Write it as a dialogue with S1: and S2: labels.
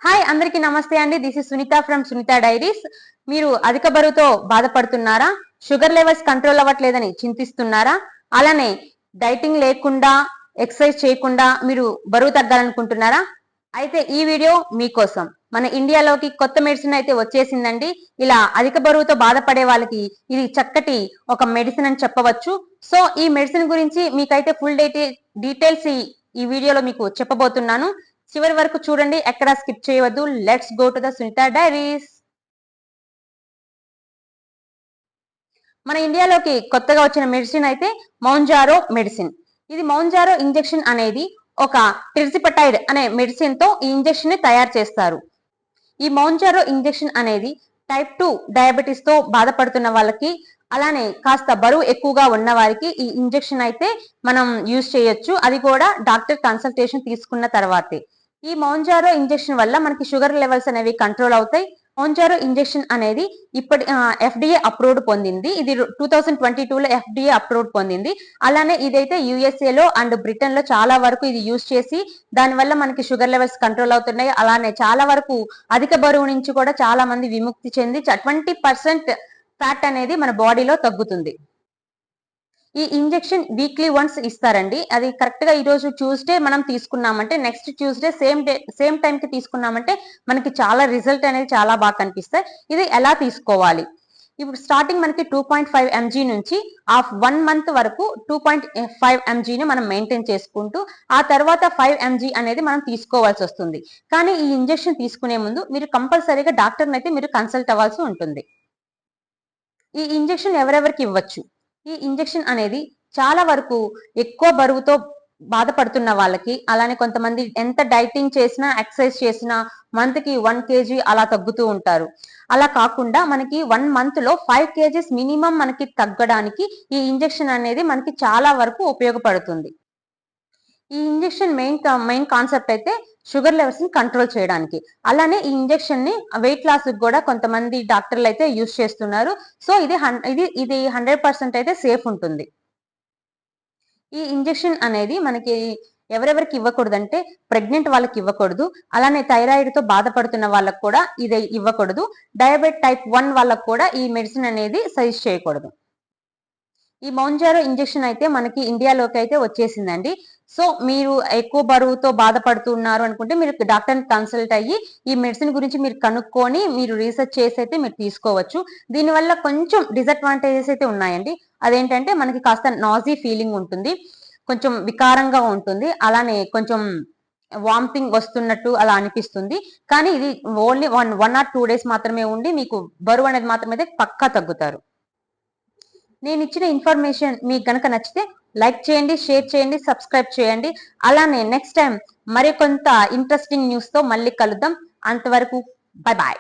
S1: Hi అందరికీ నమస్తే అండి. This is Sunitha from Sunitha diaries. మీరు అధిక బరువుతో బాధపడుతున్నారా? షుగర్ లెవెల్స్ కంట్రోల్ అవ్వట్లేదని చింతిస్తున్నారా? అలానే డైటింగ్ లేకుండా ఎక్సర్సైజ్ చేయకుండా మీరు బరువు తగ్గాలనుకుంటున్నారా? అయితే ఈ వీడియో మీకోసం. మన ఇండియాలోకి కొత్త మెడిసిన్ అయితే వచ్చేసిందండి. ఇలా అధిక బరువుతో బాధపడే వాళ్ళకి ఇది చక్కటి ఒక మెడిసిన్ అని చెప్పవచ్చు. సో ఈ మెడిసిన్ గురించి మీకైతే ఫుల్ డీటెయిల్స్ ఈ వీడియోలో మీకు చెప్పబోతున్నాను. చివరి వరకు చూడండి, ఎక్కడా స్కిప్ చేయవద్దు. Let's go to the Sunita diaries. మన ఇండియాలోకి కొత్తగా వచ్చిన మెడిసిన్ అయితే మౌంజారో మెడిసిన్. ఇది మౌంజారో ఇంజెక్షన్ అనేది ఒక ట్రిజిపటైడ్ అనే మెడిసిన్ తో ఈ ఇంజెక్షన్ ని తయారు చేస్తారు. ఈ మౌంజారో ఇంజెక్షన్ అనేది టైప్ 2 డయాబెటీస్ తో బాధపడుతున్న వాళ్ళకి, అలానే కాస్త బరువు ఎక్కువగా ఉన్న వారికి ఈ ఇంజెక్షన్ అయితే మనం యూజ్ చేయొచ్చు. అది కూడా డాక్టర్ కన్సల్టేషన్ తీసుకున్న తర్వాతే. ఈ మౌంజారో ఇంజెక్షన్ వల్ల మనకి షుగర్ లెవెల్స్ అనేవి కంట్రోల్ అవుతాయి. మౌంజారో ఇంజెక్షన్ అనేది ఇప్పటి FDA అప్రూవ్డ్ పొందింది. ఇది 2022లో FDA అప్రూవ్డ్ పొందింది. అలానే ఇదైతే యుఎస్ఏలో అండ్ బ్రిటన్ లో చాలా వరకు ఇది యూజ్ చేసి దానివల్ల మనకి షుగర్ లెవెల్స్ కంట్రోల్ అవుతున్నాయి. అలానే చాలా వరకు అధిక బరువు నుంచి కూడా చాలా మంది విముక్తి చెంది 20% ఫ్యాట్ అనేది మన బాడీలో తగ్గుతుంది. ఈ ఇంజెక్షన్ వీక్లీ వన్స్ ఇస్తారండి. అది కరెక్ట్ గా ఈ రోజు ట్యూస్డే మనం తీసుకున్నామంటే నెక్స్ట్ ట్యూస్డే సేమ్ టైం కి తీసుకున్నామంటే మనకి చాలా రిజల్ట్ అనేది చాలా బాగా కనిపిస్తాయి. ఇది ఎలా తీసుకోవాలి? ఇప్పుడు స్టార్టింగ్ మనకి 2.5 mg నుంచి 1 month వరకు 2.5 mg ని మనం మెయింటైన్ చేసుకుంటూ ఆ తర్వాత 5 mg అనేది మనం తీసుకోవాల్సి వస్తుంది. కానీ ఈ ఇంజెక్షన్ తీసుకునే ముందు మీరు కంపల్సరీగా డాక్టర్ని అయితే మీరు కన్సల్ట్ అవ్వాల్సి ఉంటుంది. ఈ ఇంజెక్షన్ ఎవరెవరికి ఇవ్వచ్చు? ఈ ఇంజెక్షన్ అనేది చాలా వరకు ఎక్కువ బరువుతో బాధపడుతున్న వాళ్ళకి, అలానే కొంతమంది ఎంత డైటింగ్ చేసినా ఎక్సర్సైజ్ చేసినా మంత్ కి 1 kg అలా తగ్గుతూ ఉంటారు. అలా కాకుండా మనకి 1 month లో 5 kgs మినిమం మనకి తగ్గడానికి ఈ ఇంజెక్షన్ అనేది మనకి చాలా వరకు ఉపయోగపడుతుంది. ఈ ఇంజెక్షన్ మెయిన్ కాన్సెప్ట్ అయితే షుగర్ లెవెల్స్ ని కంట్రోల్ చేయడానికి. అలానే ఈ ఇంజెక్షన్ ని వెయిట్ లాస్ కూడా కొంతమంది డాక్టర్లు అయితే యూజ్ చేస్తున్నారు. సో ఇది 100% అయితే సేఫ్ ఉంటుంది. ఈ ఇంజెక్షన్ అనేది మనకి ఎవరెవరికి ఇవ్వకూడదంటే ప్రెగ్నెంట్ వాళ్ళకి ఇవ్వకూడదు. అలానే థైరాయిడ్ తో బాధపడుతున్న వాళ్ళకు కూడా ఇది ఇవ్వకూడదు. డయాబెట్ టైప్ 1 వాళ్ళకు కూడా ఈ మెడిసిన్ అనేది సజెస్ట్ చేయకూడదు. ఈ మౌంజారో ఇంజెక్షన్ అయితే మనకి ఇండియాలోకి అయితే వచ్చేసిందండి. సో మీరు ఎక్కువ బరువుతో బాధపడుతున్నారు అనుకుంటే మీరు డాక్టర్ని కన్సల్ట్ అయ్యి ఈ మెడిసిన్ గురించి మీరు కనుక్కొని మీరు రీసెర్చ్ చేసి అయితే మీరు తీసుకోవచ్చు. దీనివల్ల కొంచెం డిసడ్వాంటేజెస్ అయితే ఉన్నాయండి. అదేంటంటే మనకి కాస్త నాజీ ఫీలింగ్ ఉంటుంది, కొంచెం వికారంగా ఉంటుంది, అలానే కొంచెం వామిటింగ్ వస్తున్నట్టు అలా అనిపిస్తుంది. కానీ ఇది ఓన్లీ 1 or 2 days మాత్రమే ఉండి మీకు బరువు అనేది మాత్రమే అయితే పక్కా తగ్గుతారు. నేను ఇచ్చిన ఇన్ఫర్మేషన్ మీకు గనక నచ్చితే లైక్ చేయండి, షేర్ చేయండి, సబ్స్క్రైబ్ చేయండి. అలానే నెక్స్ట్ టైం మరికొంత ఇంట్రెస్టింగ్ న్యూస్ తో మళ్ళీ కలుద్దాం. అంతవరకు బై బాయ్.